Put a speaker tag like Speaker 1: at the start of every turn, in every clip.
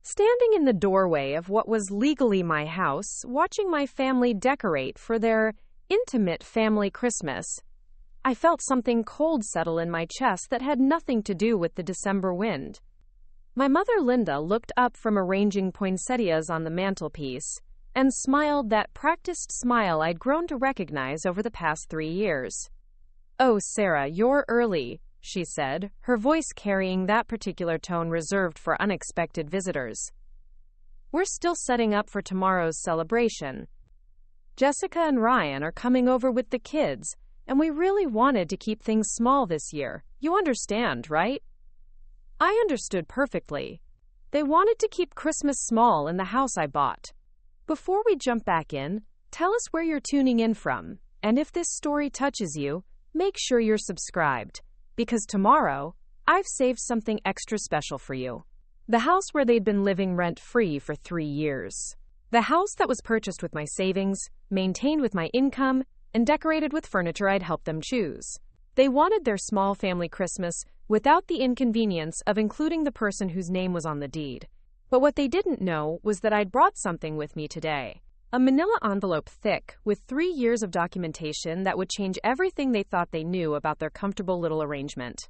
Speaker 1: Standing in the doorway of what was legally my house, watching my family decorate for their intimate family Christmas, I felt something cold settle in my chest that had nothing to do with the December wind. My mother Linda looked up from arranging poinsettias on the mantelpiece and smiled that practiced smile I'd grown to recognize over the past 3 years. "Oh, Sarah, you're early," she said, her voice carrying that particular tone reserved for unexpected visitors. "We're still setting up for tomorrow's celebration. Jessica and Ryan are coming over with the kids, and we really wanted to keep things small this year. You understand, right?" I understood perfectly. They wanted to keep Christmas small in the house I bought. Before we jump back in, tell us where you're tuning in from, and if this story touches you, make sure you're subscribed, because tomorrow, I've saved something extra special for you. The house where they'd been living rent-free for 3 years. The house that was purchased with my savings, maintained with my income, and decorated with furniture I'd helped them choose. They wanted their small family Christmas without the inconvenience of including the person whose name was on the deed. But what they didn't know was that I'd brought something with me today. A manila envelope thick, with 3 years of documentation that would change everything they thought they knew about their comfortable little arrangement.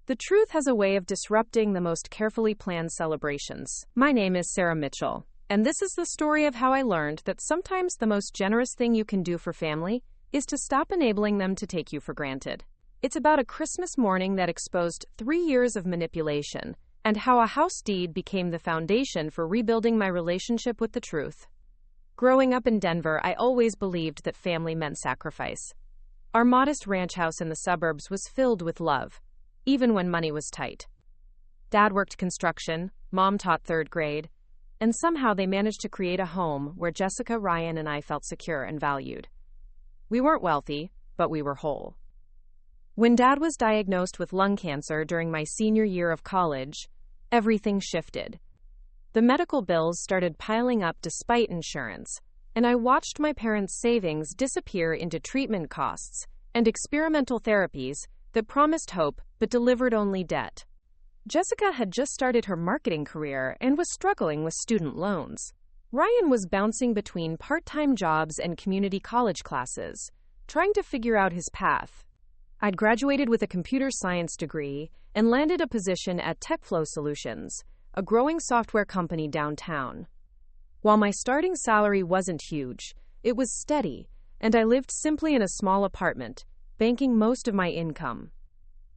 Speaker 1: The truth has a way of disrupting the most carefully planned celebrations. My name is Sarah Mitchell, and this is the story of how I learned that sometimes the most generous thing you can do for family is to stop enabling them to take you for granted. It's about a Christmas morning that exposed 3 years of manipulation, and how a house deed became the foundation for rebuilding my relationship with the truth. Growing up in Denver, I always believed that family meant sacrifice. Our modest ranch house in the suburbs was filled with love, even when money was tight. Dad worked construction, Mom taught 3rd grade, and somehow they managed to create a home where Jessica, Ryan, and I felt secure and valued. We weren't wealthy, but we were whole. When Dad was diagnosed with lung cancer during my senior year of college, everything shifted. The medical bills started piling up despite insurance, and I watched my parents' savings disappear into treatment costs and experimental therapies that promised hope but delivered only debt. Jessica had just started her marketing career and was struggling with student loans. Ryan was bouncing between part-time jobs and community college classes, trying to figure out his path. I'd graduated with a computer science degree and landed a position at TechFlow Solutions, a growing software company downtown. While my starting salary wasn't huge, it was steady, and I lived simply in a small apartment, banking most of my income.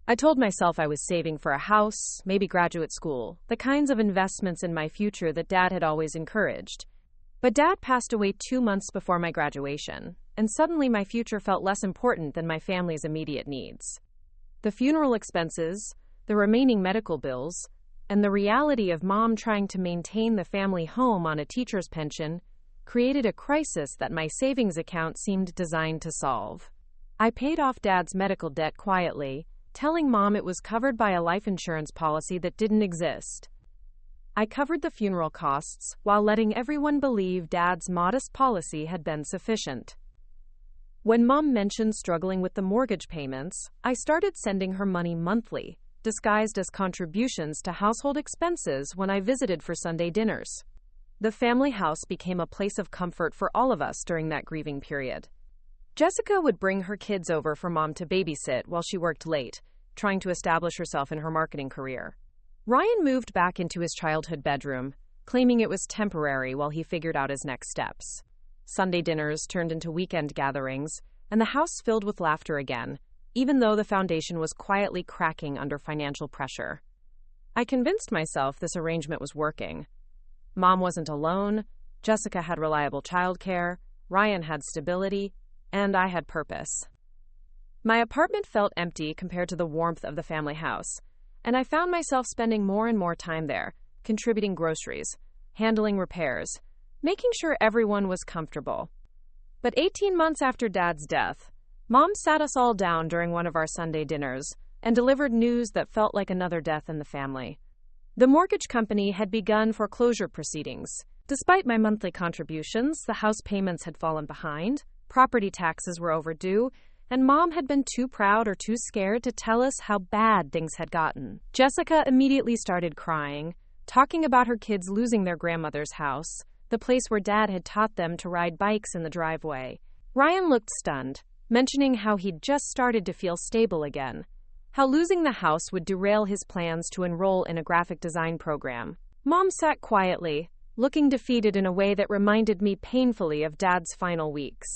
Speaker 1: I told myself I was saving for a house, maybe graduate school, the kinds of investments in my future that Dad had always encouraged. But Dad passed away 2 months before my graduation, and suddenly my future felt less important than my family's immediate needs. The funeral expenses, the remaining medical bills, and the reality of Mom trying to maintain the family home on a teacher's pension created a crisis that my savings account seemed designed to solve. I paid off Dad's medical debt quietly, telling Mom it was covered by a life insurance policy that didn't exist. I covered the funeral costs while letting everyone believe Dad's modest policy had been sufficient. When Mom mentioned struggling with the mortgage payments, I started sending her money monthly, disguised as contributions to household expenses when I visited for Sunday dinners. The family house became a place of comfort for all of us during that grieving period. Jessica would bring her kids over for Mom to babysit while she worked late, trying to establish herself in her marketing career. Ryan moved back into his childhood bedroom, claiming it was temporary while he figured out his next steps. Sunday dinners turned into weekend gatherings, and the house filled with laughter again, even though the foundation was quietly cracking under financial pressure. I convinced myself this arrangement was working. Mom wasn't alone, Jessica had reliable childcare, Ryan had stability, and I had purpose. My apartment felt empty compared to the warmth of the family house, and I found myself spending more and more time there, contributing groceries, handling repairs, making sure everyone was comfortable. But 18 months after Dad's death, Mom sat us all down during one of our Sunday dinners and delivered news that felt like another death in the family. The mortgage company had begun foreclosure proceedings. Despite my monthly contributions, the house payments had fallen behind, property taxes were overdue, and Mom had been too proud or too scared to tell us how bad things had gotten. Jessica immediately started crying, talking about her kids losing their grandmother's house, the place where Dad had taught them to ride bikes in the driveway. Ryan looked stunned, mentioning how he'd just started to feel stable again, how losing the house would derail his plans to enroll in a graphic design program. Mom sat quietly, looking defeated in a way that reminded me painfully of Dad's final weeks.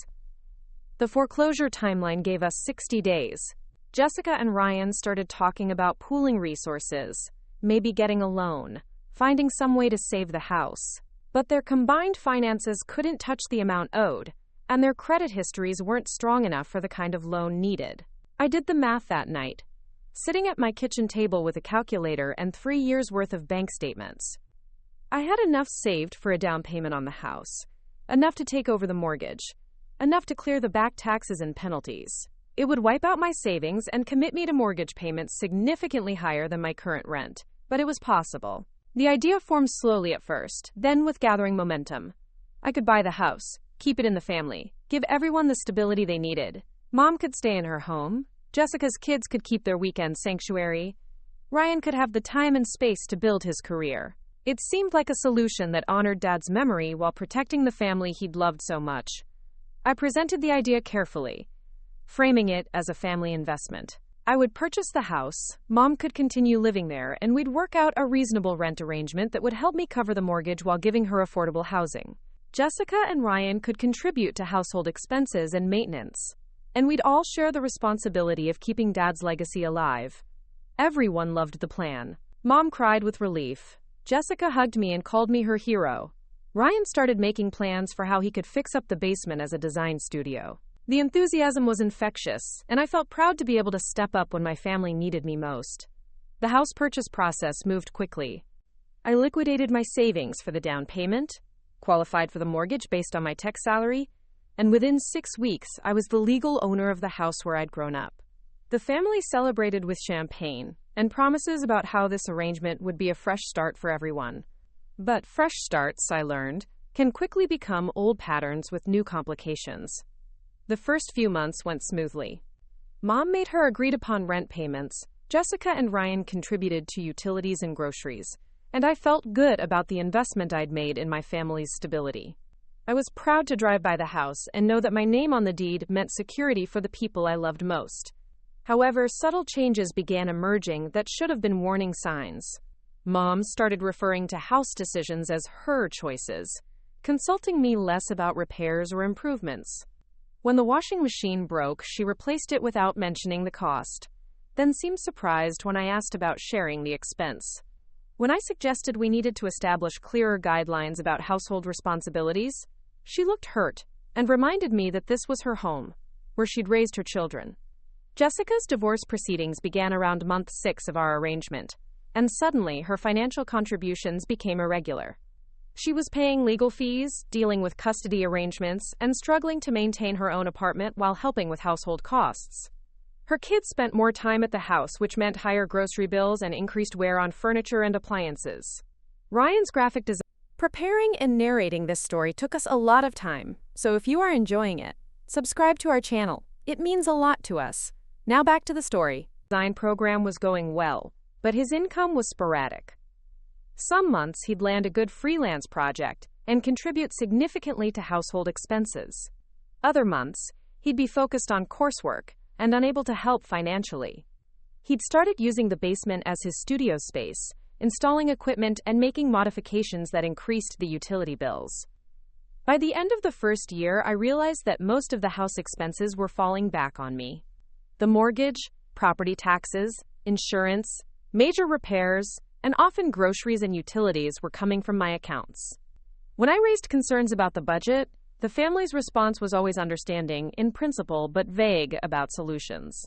Speaker 1: The foreclosure timeline gave us 60 days. Jessica and Ryan started talking about pooling resources, maybe getting a loan, finding some way to save the house. But their combined finances couldn't touch the amount owed, and their credit histories weren't strong enough for the kind of loan needed. I did the math that night, sitting at my kitchen table with a calculator and 3 years' worth of bank statements. I had enough saved for a down payment on the house, enough to take over the mortgage, enough to clear the back taxes and penalties. It would wipe out my savings and commit me to mortgage payments significantly higher than my current rent, but it was possible. The idea formed slowly at first, then with gathering momentum. I could buy the house, keep it in the family, give everyone the stability they needed. Mom could stay in her home, Jessica's kids could keep their weekend sanctuary, Ryan could have the time and space to build his career. It seemed like a solution that honored Dad's memory while protecting the family he'd loved so much. I presented the idea carefully, framing it as a family investment. I would purchase the house, Mom could continue living there, and we'd work out a reasonable rent arrangement that would help me cover the mortgage while giving her affordable housing. Jessica and Ryan could contribute to household expenses and maintenance, and we'd all share the responsibility of keeping Dad's legacy alive. Everyone loved the plan. Mom cried with relief. Jessica hugged me and called me her hero. Ryan started making plans for how he could fix up the basement as a design studio. The enthusiasm was infectious, and I felt proud to be able to step up when my family needed me most. The house purchase process moved quickly. I liquidated my savings for the down payment, qualified for the mortgage based on my tech salary, and within 6 weeks, I was the legal owner of the house where I'd grown up. The family celebrated with champagne and promises about how this arrangement would be a fresh start for everyone. But fresh starts, I learned, can quickly become old patterns with new complications. The first few months went smoothly. Mom made her agreed-upon rent payments, Jessica and Ryan contributed to utilities and groceries, and I felt good about the investment I'd made in my family's stability. I was proud to drive by the house and know that my name on the deed meant security for the people I loved most. However, subtle changes began emerging that should have been warning signs. Mom started referring to house decisions as her choices, consulting me less about repairs or improvements. When the washing machine broke, she replaced it without mentioning the cost, then seemed surprised when I asked about sharing the expense. When I suggested we needed to establish clearer guidelines about household responsibilities, she looked hurt and reminded me that this was her home, where she'd raised her children. Jessica's divorce proceedings began around month 6 of our arrangement, and suddenly her financial contributions became irregular. She was paying legal fees, dealing with custody arrangements, and struggling to maintain her own apartment while helping with household costs. Her kids spent more time at the house, which meant higher grocery bills and increased wear on furniture and appliances. Ryan's graphic design. Preparing and narrating this story took us a lot of time, so if you are enjoying it, subscribe to our channel. It means a lot to us. Now back to the story. The design program was going well, but his income was sporadic. Some months he'd land a good freelance project and contribute significantly to household expenses. Other months, he'd be focused on coursework and unable to help financially. He'd started using the basement as his studio space, installing equipment and making modifications that increased the utility bills. By the end of the first year, I realized that most of the house expenses were falling back on me. The mortgage, property taxes, insurance, major repairs, and often groceries and utilities were coming from my accounts. When I raised concerns about the budget, the family's response was always understanding in principle but vague about solutions.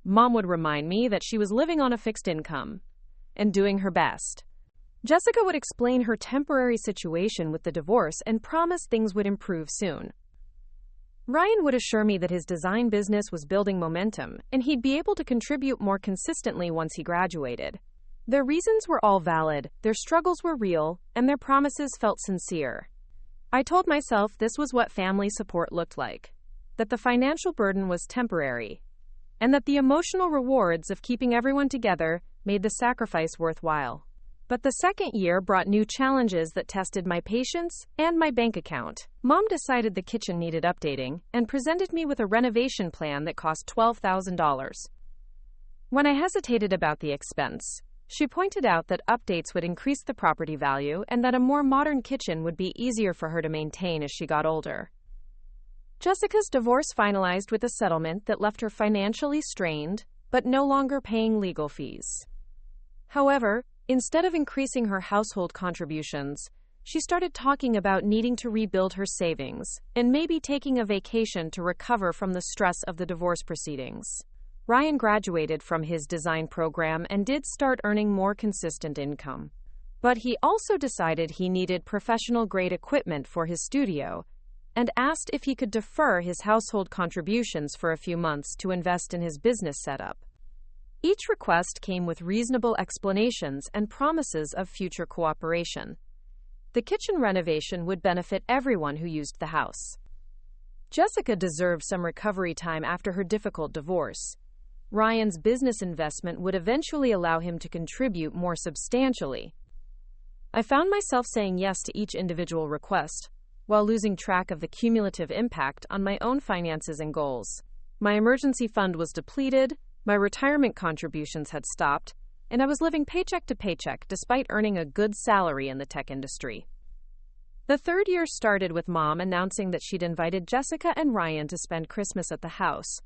Speaker 1: Mom would remind me that she was living on a fixed income and doing her best. Jessica would explain her temporary situation with the divorce and promise things would improve soon. Ryan would assure me that his design business was building momentum and he'd be able to contribute more consistently once he graduated. Their reasons were all valid, their struggles were real, and their promises felt sincere. I told myself this was what family support looked like, that the financial burden was temporary, and that the emotional rewards of keeping everyone together made the sacrifice worthwhile. But the second year brought new challenges that tested my patience and my bank account. Mom decided the kitchen needed updating and presented me with a renovation plan that cost $12,000. When I hesitated about the expense, she pointed out that updates would increase the property value and that a more modern kitchen would be easier for her to maintain as she got older. Jessica's divorce finalized with a settlement that left her financially strained, but no longer paying legal fees. However, instead of increasing her household contributions, she started talking about needing to rebuild her savings and maybe taking a vacation to recover from the stress of the divorce proceedings. Ryan graduated from his design program and did start earning more consistent income. But he also decided he needed professional-grade equipment for his studio and asked if he could defer his household contributions for a few months to invest in his business setup. Each request came with reasonable explanations and promises of future cooperation. The kitchen renovation would benefit everyone who used the house. Jessica deserved some recovery time after her difficult divorce. Ryan's business investment would eventually allow him to contribute more substantially. I found myself saying yes to each individual request, while losing track of the cumulative impact on my own finances and goals. My emergency fund was depleted, my retirement contributions had stopped, and I was living paycheck to paycheck despite earning a good salary in the tech industry. The third year started with Mom announcing that she'd invited Jessica and Ryan to spend Christmas at the house,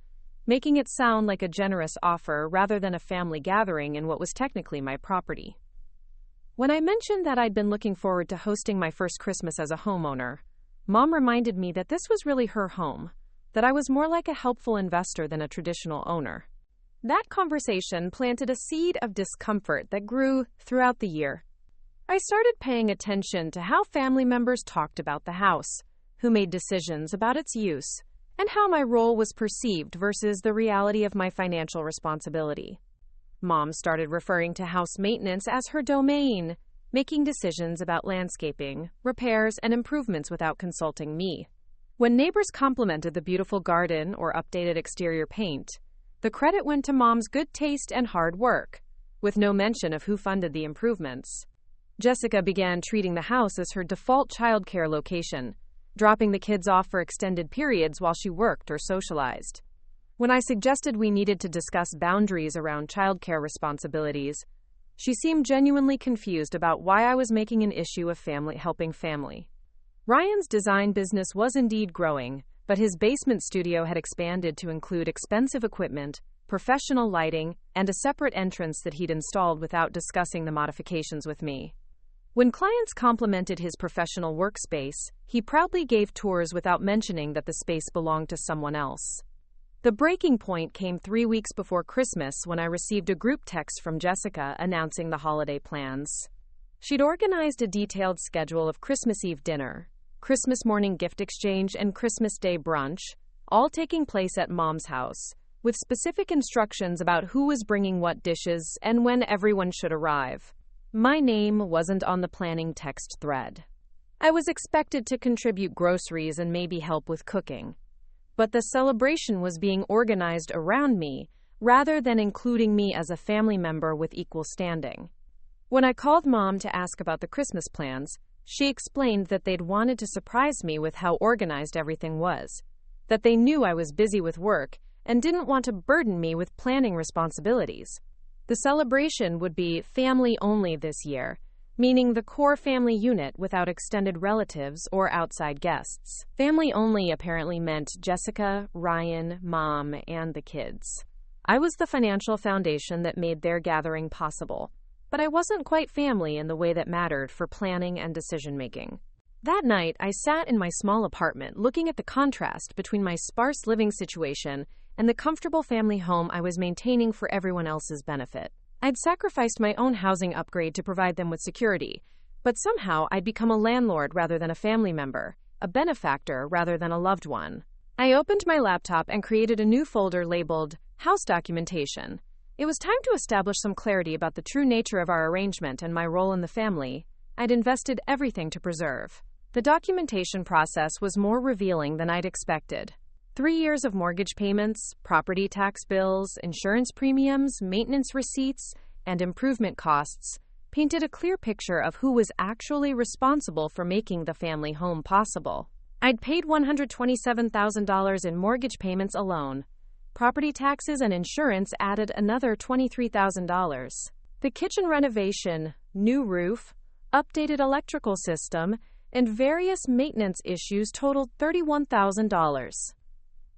Speaker 1: making it sound like a generous offer rather than a family gathering in what was technically my property. When I mentioned that I'd been looking forward to hosting my first Christmas as a homeowner, Mom reminded me that this was really her home, that I was more like a helpful investor than a traditional owner. That conversation planted a seed of discomfort that grew throughout the year. I started paying attention to how family members talked about the house, who made decisions about its use, and how my role was perceived versus the reality of my financial responsibility. Mom started referring to house maintenance as her domain, making decisions about landscaping, repairs, and improvements without consulting me. When neighbors complimented the beautiful garden or updated exterior paint, the credit went to Mom's good taste and hard work, with no mention of who funded the improvements. Jessica began treating the house as her default childcare location, dropping the kids off for extended periods while she worked or socialized. When I suggested we needed to discuss boundaries around childcare responsibilities, she seemed genuinely confused about why I was making an issue of helping family. Ryan's design business was indeed growing, but his basement studio had expanded to include expensive equipment, professional lighting, and a separate entrance that he'd installed without discussing the modifications with me. When clients complimented his professional workspace, he proudly gave tours without mentioning that the space belonged to someone else. The breaking point came 3 weeks before Christmas when I received a group text from Jessica announcing the holiday plans. She'd organized a detailed schedule of Christmas Eve dinner, Christmas morning gift exchange, and Christmas Day brunch, all taking place at Mom's house, with specific instructions about who was bringing what dishes and when everyone should arrive. My name wasn't on the planning text thread. I was expected to contribute groceries and maybe help with cooking. But the celebration was being organized around me, rather than including me as a family member with equal standing. When I called Mom to ask about the Christmas plans, she explained that they'd wanted to surprise me with how organized everything was, that they knew I was busy with work and didn't want to burden me with planning responsibilities. The celebration would be family-only this year, meaning the core family unit without extended relatives or outside guests. Family-only apparently meant Jessica, Ryan, Mom, and the kids. I was the financial foundation that made their gathering possible, but I wasn't quite family in the way that mattered for planning and decision-making. That night, I sat in my small apartment looking at the contrast between my sparse living situation and the comfortable family home I was maintaining for everyone else's benefit. I'd sacrificed my own housing upgrade to provide them with security, but somehow I'd become a landlord rather than a family member, a benefactor rather than a loved one. I opened my laptop and created a new folder labeled House Documentation. It was time to establish some clarity about the true nature of our arrangement and my role in the family I'd invested everything to preserve. The documentation process was more revealing than I'd expected. 3 years of mortgage payments, property tax bills, insurance premiums, maintenance receipts, and improvement costs painted a clear picture of who was actually responsible for making the family home possible. I'd paid $127,000 in mortgage payments alone. Property taxes and insurance added another $23,000. The kitchen renovation, new roof, updated electrical system, and various maintenance issues totaled $31,000.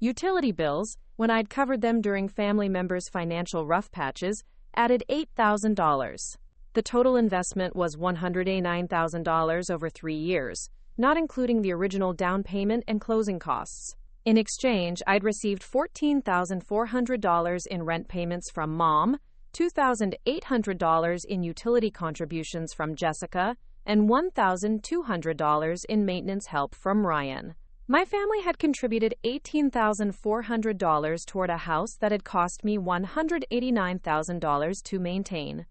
Speaker 1: Utility bills, when I'd covered them during family members' financial rough patches, added $8,000. The total investment was $189,000 over 3 years, not including the original down payment and closing costs. In exchange, I'd received $14,400 in rent payments from Mom, $2,800 in utility contributions from Jessica, and $1,200 in maintenance help from Ryan. My family had contributed $18,400 toward a house that had cost me $189,000 to maintain.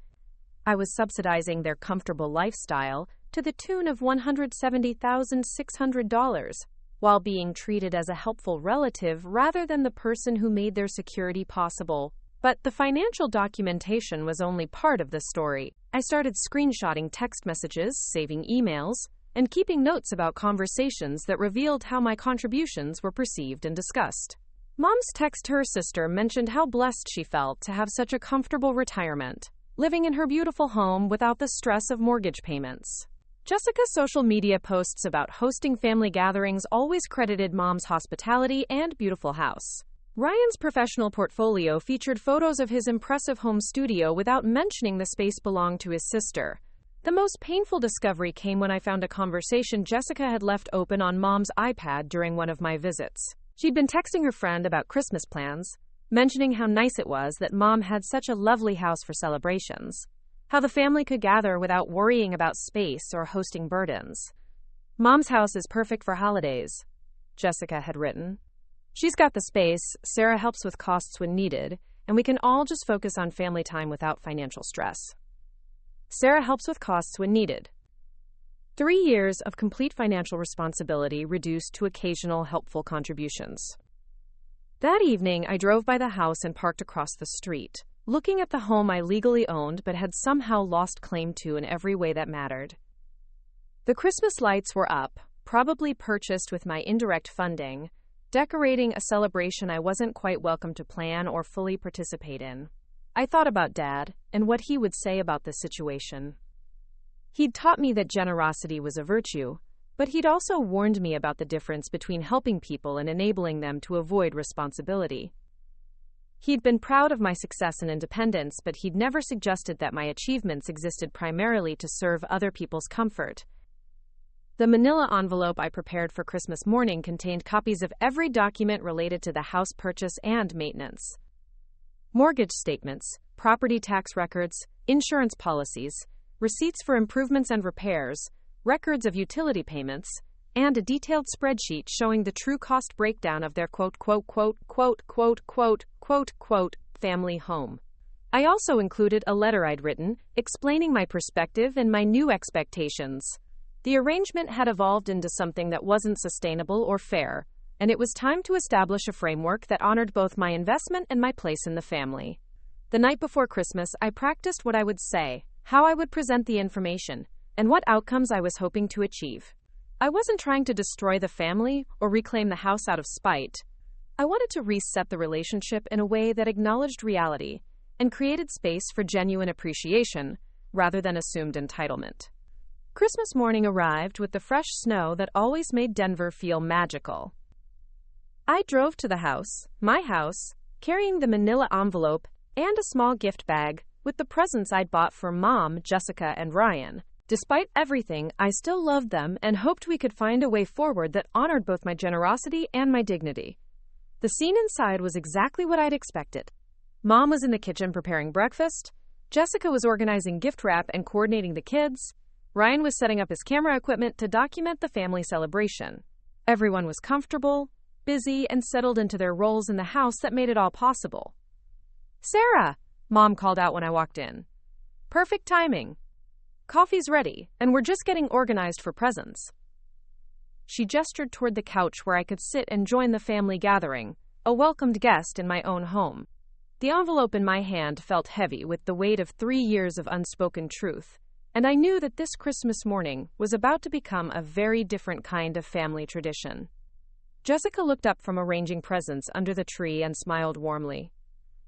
Speaker 1: I was subsidizing their comfortable lifestyle to the tune of $170,600, while being treated as a helpful relative rather than the person who made their security possible. But the financial documentation was only part of the story. I started screenshotting text messages, saving emails, and keeping notes about conversations that revealed how my contributions were perceived and discussed. Mom's text to her sister mentioned how blessed she felt to have such a comfortable retirement, living in her beautiful home without the stress of mortgage payments. Jessica's social media posts about hosting family gatherings always credited Mom's hospitality and beautiful house. Ryan's professional portfolio featured photos of his impressive home studio without mentioning the space belonged to his sister. The most painful discovery came when I found a conversation Jessica had left open on Mom's iPad during one of my visits. She'd been texting her friend about Christmas plans, mentioning how nice it was that Mom had such a lovely house for celebrations, how the family could gather without worrying about space or hosting burdens. Mom's house is perfect for holidays, Jessica had written. She's got the space, Sarah helps with costs when needed, and we can all just focus on family time without financial stress. Sarah helps with costs when needed. 3 years of complete financial responsibility reduced to occasional helpful contributions. That evening, I drove by the house and parked across the street, looking at the home I legally owned but had somehow lost claim to in every way that mattered. The Christmas lights were up, probably purchased with my indirect funding, decorating a celebration I wasn't quite welcome to plan or fully participate in. I thought about Dad and what he would say about this situation. He'd taught me that generosity was a virtue, but he'd also warned me about the difference between helping people and enabling them to avoid responsibility. He'd been proud of my success and independence, but he'd never suggested that my achievements existed primarily to serve other people's comfort. The manila envelope I prepared for Christmas morning contained copies of every document related to the house purchase and maintenance. Mortgage statements, property tax records, insurance policies, receipts for improvements and repairs, records of utility payments, and a detailed spreadsheet showing the true cost breakdown of their family home. I also included a letter I'd written, explaining my perspective and my new expectations. The arrangement had evolved into something that wasn't sustainable or fair, and it was time to establish a framework that honored both my investment and my place in the family. The night before Christmas, I practiced what I would say, how I would present the information, and what outcomes I was hoping to achieve. I wasn't trying to destroy the family or reclaim the house out of spite. I wanted to reset the relationship in a way that acknowledged reality and created space for genuine appreciation rather than assumed entitlement. Christmas morning arrived with the fresh snow that always made Denver feel magical. I drove to the house, my house, carrying the manila envelope and a small gift bag with the presents I'd bought for Mom, Jessica, and Ryan. Despite everything, I still loved them and hoped we could find a way forward that honored both my generosity and my dignity. The scene inside was exactly what I'd expected. Mom was in the kitchen preparing breakfast, Jessica was organizing gift wrap and coordinating the kids, Ryan was setting up his camera equipment to document the family celebration. Everyone was comfortable, busy, and settled into their roles in the house that made it all possible. "Sarah," Mom called out when I walked in. "Perfect timing. Coffee's ready, and we're just getting organized for presents." She gestured toward the couch where I could sit and join the family gathering, a welcomed guest in my own home. The envelope in my hand felt heavy with the weight of 3 years of unspoken truth, And I knew that this Christmas morning was about to become a very different kind of family tradition. Jessica looked up from arranging presents under the tree and smiled warmly.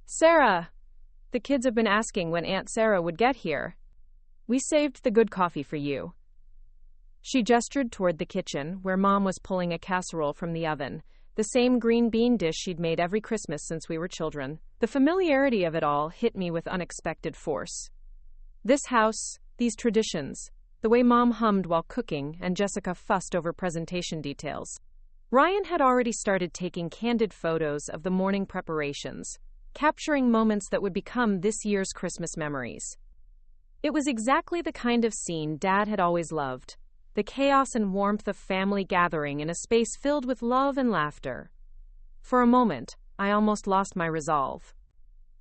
Speaker 1: "Sarah, the kids have been asking when Aunt Sarah would get here. We saved the good coffee for you." She gestured toward the kitchen, where Mom was pulling a casserole from the oven, the same green bean dish she'd made every Christmas since we were children. The familiarity of it all hit me with unexpected force. This house, these traditions, the way Mom hummed while cooking and Jessica fussed over presentation details. Ryan had already started taking candid photos of the morning preparations, capturing moments that would become this year's Christmas memories. It was exactly the kind of scene Dad had always loved, the chaos and warmth of family gathering in a space filled with love and laughter. For a moment, I almost lost my resolve.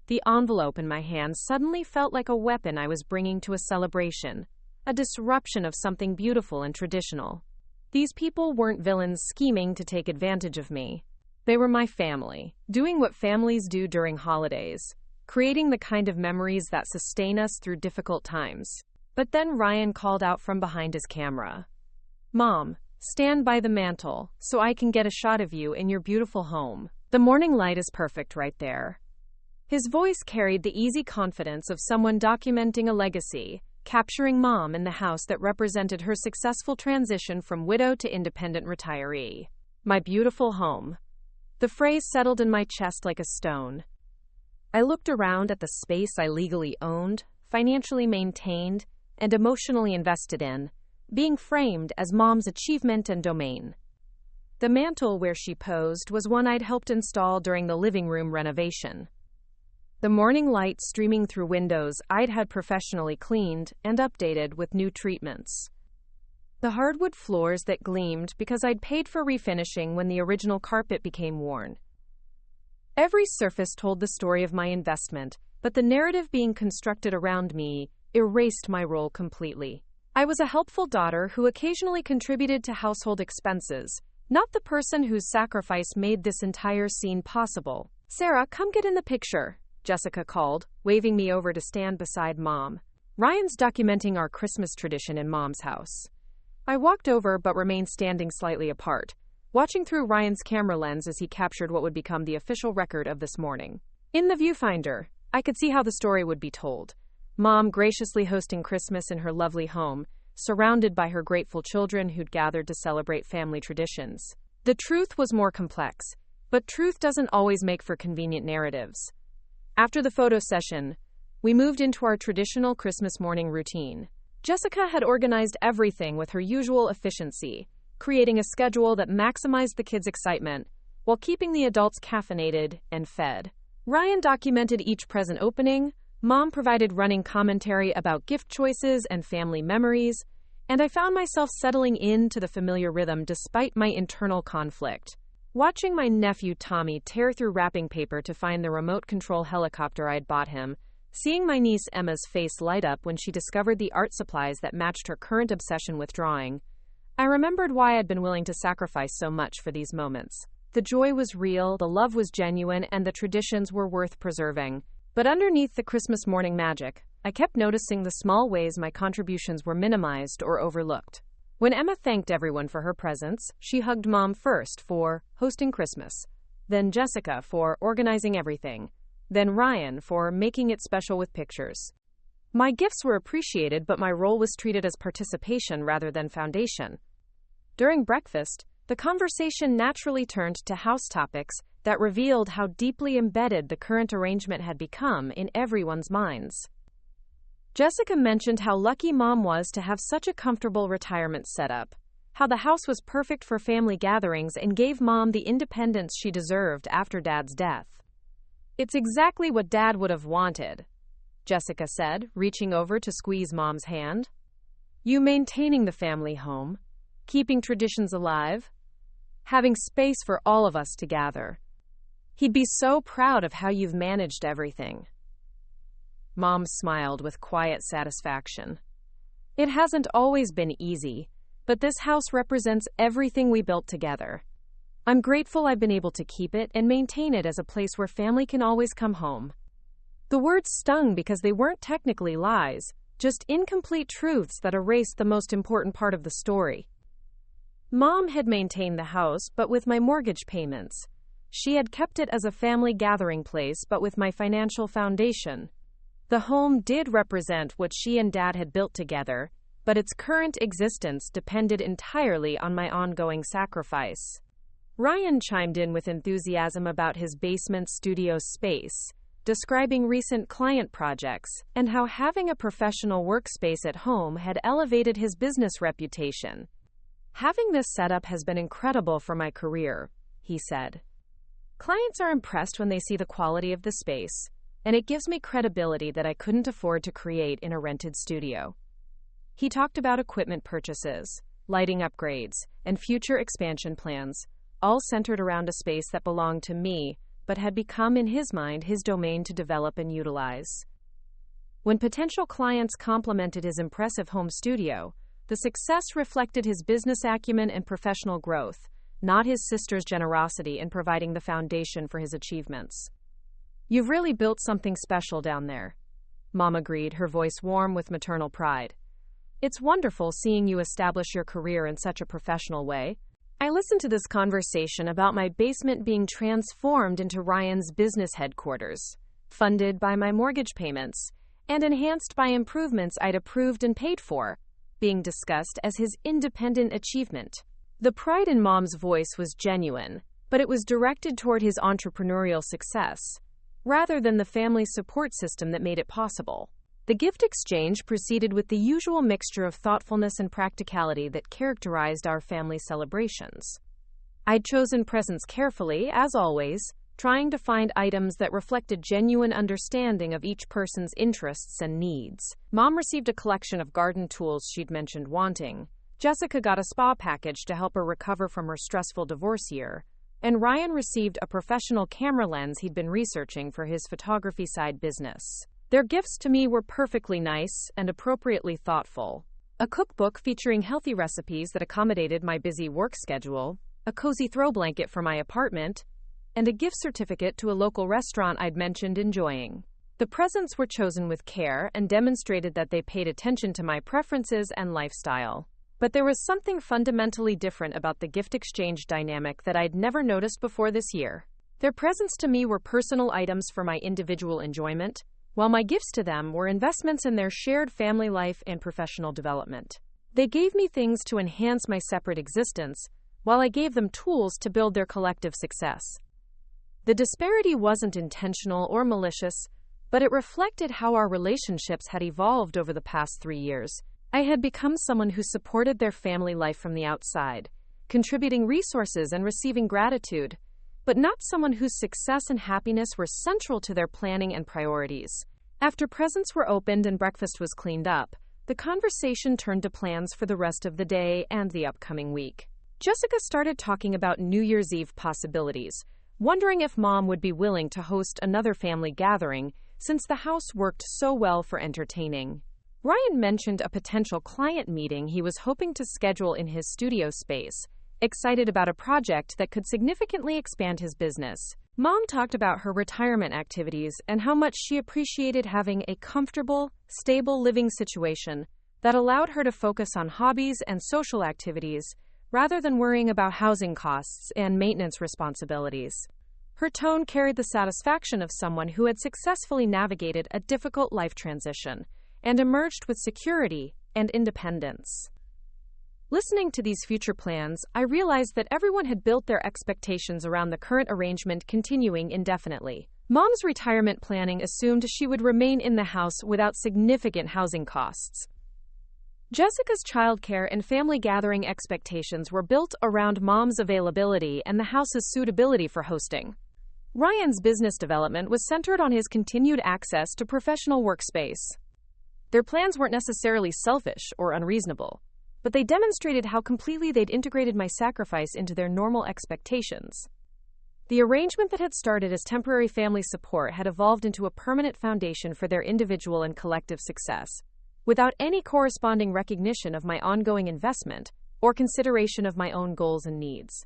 Speaker 1: The envelope in my hand suddenly felt like a weapon I was bringing to a celebration, a disruption of something beautiful and traditional. These people weren't villains scheming to take advantage of me. They were my family, doing what families do during holidays, creating the kind of memories that sustain us through difficult times. But then Ryan called out from behind his camera. "Mom, stand by the mantel so I can get a shot of you in your beautiful home. The morning light is perfect right there." His voice carried the easy confidence of someone documenting a legacy, capturing Mom in the house that represented her successful transition from widow to independent retiree. My beautiful home. The phrase settled in my chest like a stone. I looked around at the space I legally owned, financially maintained, and emotionally invested in, being framed as Mom's achievement and domain. The mantel where she posed was one I'd helped install during the living room renovation. The morning light streaming through windows I'd had professionally cleaned and updated with new treatments. The hardwood floors that gleamed because I'd paid for refinishing when the original carpet became worn. Every surface told the story of my investment, but the narrative being constructed around me erased my role completely. I was a helpful daughter who occasionally contributed to household expenses, not the person whose sacrifice made this entire scene possible. "Sarah, come get in the picture," Jessica called, waving me over to stand beside Mom. "Ryan's documenting our Christmas tradition in Mom's house." I walked over but remained standing slightly apart, watching through Ryan's camera lens as he captured what would become the official record of this morning. In the viewfinder, I could see how the story would be told. Mom graciously hosting Christmas in her lovely home, surrounded by her grateful children who'd gathered to celebrate family traditions. The truth was more complex, but truth doesn't always make for convenient narratives. After the photo session, we moved into our traditional Christmas morning routine. Jessica had organized everything with her usual efficiency, creating a schedule that maximized the kids' excitement while keeping the adults caffeinated and fed. Ryan documented each present opening, Mom provided running commentary about gift choices and family memories, and I found myself settling into the familiar rhythm despite my internal conflict. Watching my nephew Tommy tear through wrapping paper to find the remote control helicopter I'd bought him, seeing my niece Emma's face light up when she discovered the art supplies that matched her current obsession with drawing, I remembered why I'd been willing to sacrifice so much for these moments. The joy was real, the love was genuine, and the traditions were worth preserving. But underneath the Christmas morning magic, I kept noticing the small ways my contributions were minimized or overlooked. When Emma thanked everyone for her presents, she hugged Mom first for hosting Christmas, then Jessica for organizing everything, then Ryan for making it special with pictures. My gifts were appreciated, but my role was treated as participation rather than foundation. During breakfast, the conversation naturally turned to house topics that revealed how deeply embedded the current arrangement had become in everyone's minds. Jessica mentioned how lucky Mom was to have such a comfortable retirement setup, how the house was perfect for family gatherings and gave Mom the independence she deserved after Dad's death. "It's exactly what Dad would have wanted," Jessica said, reaching over to squeeze Mom's hand. "You maintaining the family home, keeping traditions alive, having space for all of us to gather. He'd be so proud of how you've managed everything." Mom smiled with quiet satisfaction. "It hasn't always been easy, but this house represents everything we built together. I'm grateful I've been able to keep it and maintain it as a place where family can always come home." The words stung because they weren't technically lies, just incomplete truths that erased the most important part of the story. Mom had maintained the house, but with my mortgage payments. She had kept it as a family gathering place, but with my financial foundation. The home did represent what she and Dad had built together, but its current existence depended entirely on my ongoing sacrifice. Ryan chimed in with enthusiasm about his basement studio space, describing recent client projects and how having a professional workspace at home had elevated his business reputation. "Having this setup has been incredible for my career," he said. "Clients are impressed when they see the quality of the space, and it gives me credibility that I couldn't afford to create in a rented studio." He talked about equipment purchases, lighting upgrades, and future expansion plans, all centered around a space that belonged to me, but had become, in his mind, his domain to develop and utilize. When potential clients complimented his impressive home studio, the success reflected his business acumen and professional growth, not his sister's generosity in providing the foundation for his achievements. "You've really built something special down there," Mom agreed, her voice warm with maternal pride. "It's wonderful seeing you establish your career in such a professional way." I listened to this conversation about my basement being transformed into Ryan's business headquarters, funded by my mortgage payments, and enhanced by improvements I'd approved and paid for, being discussed as his independent achievement. The pride in Mom's voice was genuine, but it was directed toward his entrepreneurial success, rather than the family support system that made it possible. The gift exchange proceeded with the usual mixture of thoughtfulness and practicality that characterized our family celebrations. I'd chosen presents carefully, as always, trying to find items that reflected genuine understanding of each person's interests and needs. Mom received a collection of garden tools she'd mentioned wanting. Jessica got a spa package to help her recover from her stressful divorce year, and Ryan received a professional camera lens he'd been researching for his photography side business. Their gifts to me were perfectly nice and appropriately thoughtful. A cookbook featuring healthy recipes that accommodated my busy work schedule, a cozy throw blanket for my apartment, and a gift certificate to a local restaurant I'd mentioned enjoying. The presents were chosen with care and demonstrated that they paid attention to my preferences and lifestyle. But there was something fundamentally different about the gift exchange dynamic that I'd never noticed before this year. Their presents to me were personal items for my individual enjoyment, while my gifts to them were investments in their shared family life and professional development. They gave me things to enhance my separate existence, while I gave them tools to build their collective success. The disparity wasn't intentional or malicious, but it reflected how our relationships had evolved over the past 3 years. I had become someone who supported their family life from the outside, contributing resources and receiving gratitude, but not someone whose success and happiness were central to their planning and priorities. After presents were opened and breakfast was cleaned up, the conversation turned to plans for the rest of the day and the upcoming week. Jessica started talking about New Year's Eve possibilities, wondering if Mom would be willing to host another family gathering since the house worked so well for entertaining. Ryan mentioned a potential client meeting he was hoping to schedule in his studio space, excited about a project that could significantly expand his business. Mom talked about her retirement activities and how much she appreciated having a comfortable, stable living situation that allowed her to focus on hobbies and social activities rather than worrying about housing costs and maintenance responsibilities. Her tone carried the satisfaction of someone who had successfully navigated a difficult life transition and emerged with security and independence. Listening to these future plans, I realized that everyone had built their expectations around the current arrangement continuing indefinitely. Mom's retirement planning assumed she would remain in the house without significant housing costs. Jessica's childcare and family gathering expectations were built around Mom's availability and the house's suitability for hosting. Ryan's business development was centered on his continued access to professional workspace. Their plans weren't necessarily selfish or unreasonable, but they demonstrated how completely they'd integrated my sacrifice into their normal expectations. The arrangement that had started as temporary family support had evolved into a permanent foundation for their individual and collective success, without any corresponding recognition of my ongoing investment or consideration of my own goals and needs.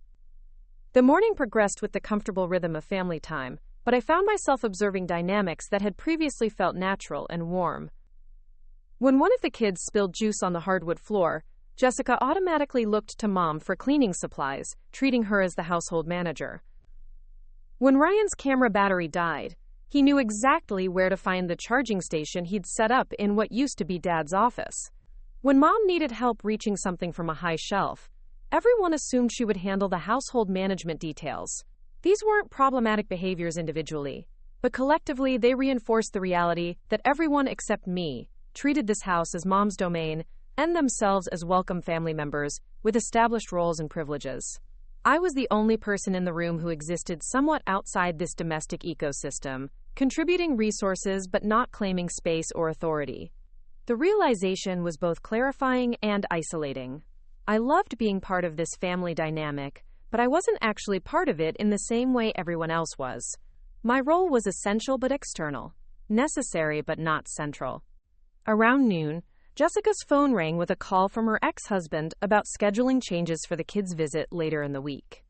Speaker 1: The morning progressed with the comfortable rhythm of family time, but I found myself observing dynamics that had previously felt natural and warm. When one of the kids spilled juice on the hardwood floor, Jessica automatically looked to Mom for cleaning supplies, treating her as the household manager. When Ryan's camera battery died, he knew exactly where to find the charging station he'd set up in what used to be Dad's office. When Mom needed help reaching something from a high shelf, everyone assumed she would handle the household management details. These weren't problematic behaviors individually, but collectively they reinforced the reality that everyone except me treated this house as Mom's domain and themselves as welcome family members with established roles and privileges. I was the only person in the room who existed somewhat outside this domestic ecosystem, contributing resources but not claiming space or authority. The realization was both clarifying and isolating. I loved being part of this family dynamic, but I wasn't actually part of it in the same way everyone else was. My role was essential but external, necessary but not central. Around noon, Jessica's phone rang with a call from her ex-husband about scheduling changes for the kids' visit later in the week.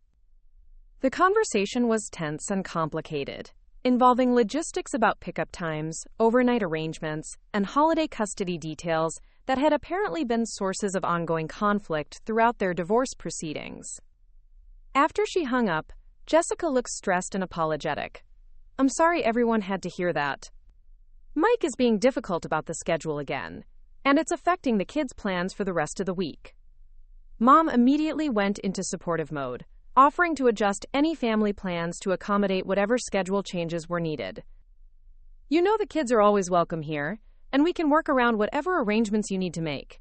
Speaker 1: The conversation was tense and complicated, involving logistics about pickup times, overnight arrangements, and holiday custody details that had apparently been sources of ongoing conflict throughout their divorce proceedings. After she hung up, Jessica looked stressed and apologetic. "I'm sorry everyone had to hear that. Mike is being difficult about the schedule again, and it's affecting the kids' plans for the rest of the week." Mom immediately went into supportive mode, offering to adjust any family plans to accommodate whatever schedule changes were needed. "You know the kids are always welcome here, and we can work around whatever arrangements you need to make."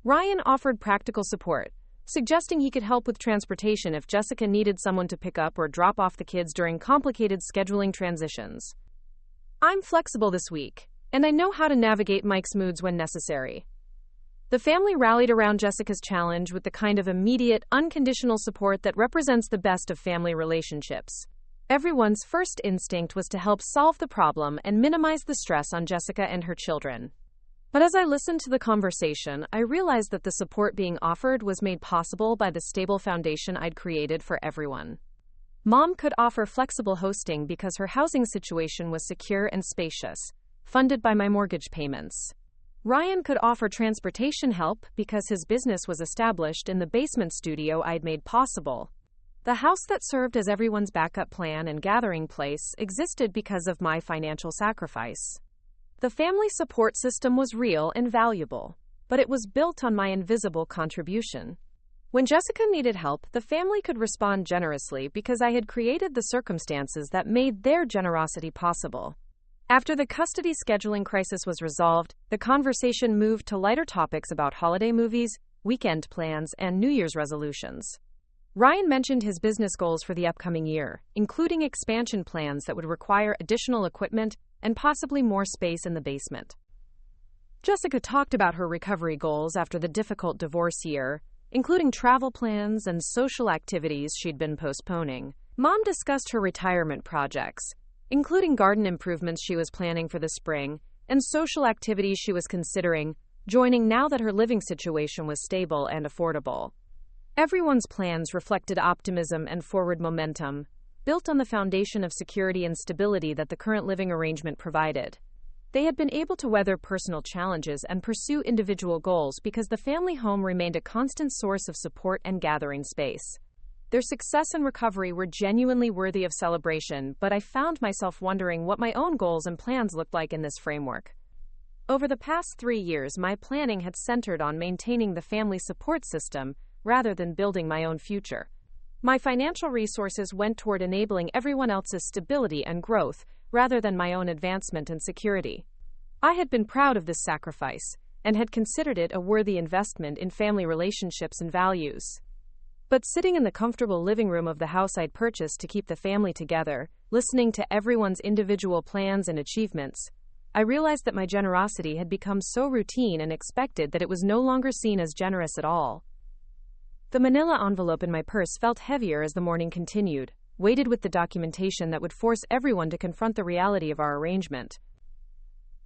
Speaker 1: Ryan offered practical support, suggesting he could help with transportation if Jessica needed someone to pick up or drop off the kids during complicated scheduling transitions. "I'm flexible this week, and I know how to navigate Mike's moods when necessary." The family rallied around Jessica's challenge with the kind of immediate, unconditional support that represents the best of family relationships. Everyone's first instinct was to help solve the problem and minimize the stress on Jessica and her children. But as I listened to the conversation, I realized that the support being offered was made possible by the stable foundation I'd created for everyone. Mom could offer flexible hosting because her housing situation was secure and spacious, funded by my mortgage payments. Ryan could offer transportation help because his business was established in the basement studio I'd made possible. The house that served as everyone's backup plan and gathering place existed because of my financial sacrifice. The family support system was real and valuable, but it was built on my invisible contribution. When Jessica needed help, the family could respond generously because I had created the circumstances that made their generosity possible. After the custody scheduling crisis was resolved, the conversation moved to lighter topics about holiday movies, weekend plans, and New Year's resolutions. Ryan mentioned his business goals for the upcoming year, including expansion plans that would require additional equipment and possibly more space in the basement. Jessica talked about her recovery goals after the difficult divorce year, including travel plans and social activities she'd been postponing. Mom discussed her retirement projects, including garden improvements she was planning for the spring and social activities she was considering joining now that her living situation was stable and affordable. Everyone's plans reflected optimism and forward momentum, built on the foundation of security and stability that the current living arrangement provided. They had been able to weather personal challenges and pursue individual goals because the family home remained a constant source of support and gathering space. Their success and recovery were genuinely worthy of celebration, but I found myself wondering what my own goals and plans looked like in this framework. Over the past 3 years, my planning had centered on maintaining the family support system rather than building my own future. My financial resources went toward enabling everyone else's stability and growth, rather than my own advancement and security. I had been proud of this sacrifice, and had considered it a worthy investment in family relationships and values. But sitting in the comfortable living room of the house I'd purchased to keep the family together, listening to everyone's individual plans and achievements, I realized that my generosity had become so routine and expected that it was no longer seen as generous at all. The manila envelope in my purse felt heavier as the morning continued, weighted with the documentation that would force everyone to confront the reality of our arrangement.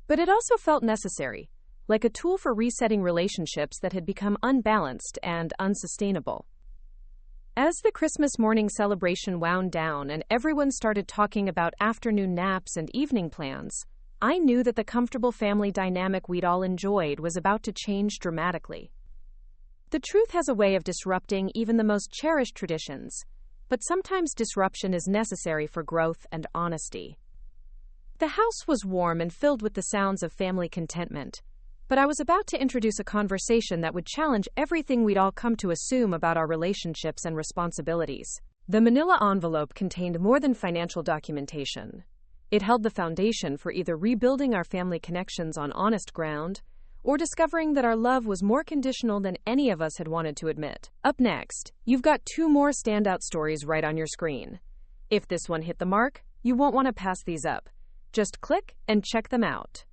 Speaker 1: But it also felt necessary, like a tool for resetting relationships that had become unbalanced and unsustainable. As the Christmas morning celebration wound down and everyone started talking about afternoon naps and evening plans, I knew that the comfortable family dynamic we'd all enjoyed was about to change dramatically. The truth has a way of disrupting even the most cherished traditions, but sometimes disruption is necessary for growth and honesty. The house was warm and filled with the sounds of family contentment, but I was about to introduce a conversation that would challenge everything we'd all come to assume about our relationships and responsibilities. The manila envelope contained more than financial documentation. It held the foundation for either rebuilding our family connections on honest ground or discovering that our love was more conditional than any of us had wanted to admit. Up next, you've got 2 more standout stories right on your screen. If this one hit the mark, you won't want to pass these up. Just click and check them out.